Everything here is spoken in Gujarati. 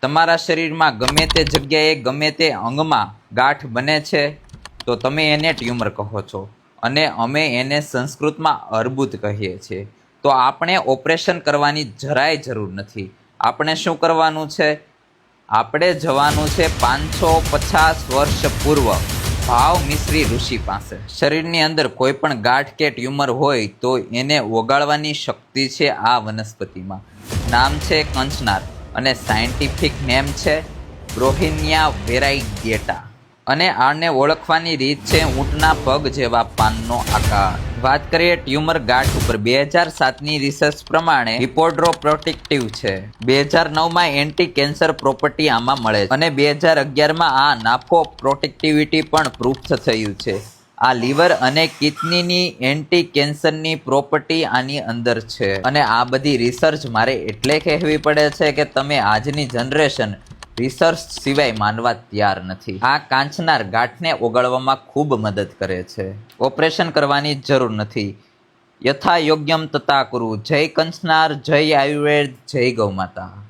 તમારા શરીરમાં ગમે તે જગ્યાએ ગમે તે અંગમાં ગાંઠ બને છે તો તમે એને ટ્યુમર કહો છો અને અમે એને સંસ્કૃતમાં અર્બુદ કહીએ છીએ. તો આપણે ઓપરેશન કરવાની જરાય જરૂર નથી. આપણે શું કરવાનું છે? આપણે જવાનું છે 550 વર્ષ પૂર્વ ભાવ મિશ્રી ઋષિ પાસે. શરીરની અંદર કોઈ પણ ગાંઠ કે ટ્યુમર હોય તો એને ઓગાળવાની શક્તિ છે આ વનસ્પતિમાં. નામ છે કંચનાર અને સાયન્ટિફિક નેમ છે બ્રોહિનિયા વેરાઇગેટા. અને આને ઓળખવાની રીત છે ઊંટના પગ જેવા પાનનો આકાર. વાત કરીએ ટ્યુમર ગાંઠ ઉપર, 2007ની રિસર્ચ પ્રમાણે હિપોડ્રો પ્રોટેક્ટિવ છે. 2009માં એન્ટી કેન્સર પ્રોપર્ટી આમાં મળે છે અને 2011માં આ નાફો પ્રોટેક્ટિવિટી પણ પ્રૂફ થયું છે. આ લીવર અને કિડનીની એન્ટી કેન્સરની પ્રોપર્ટી આની અંદર છે. અને આ બધી રિસર્ચ મારે એટલે કહેવી પડે છે કે તમે આજની જનરેશન રિસર્ચ સિવાય માનવા તૈયાર નથી. આ કાંચનાર ગાંઠને ઓગાળવામાં ખૂબ મદદ કરે છે. ઓપરેશન કરવાની જરૂર નથી. યથા યોગ્યમ તથા કુરુ. જય કંચનાર, જય આયુર્વેદ, જય ગૌ માતા.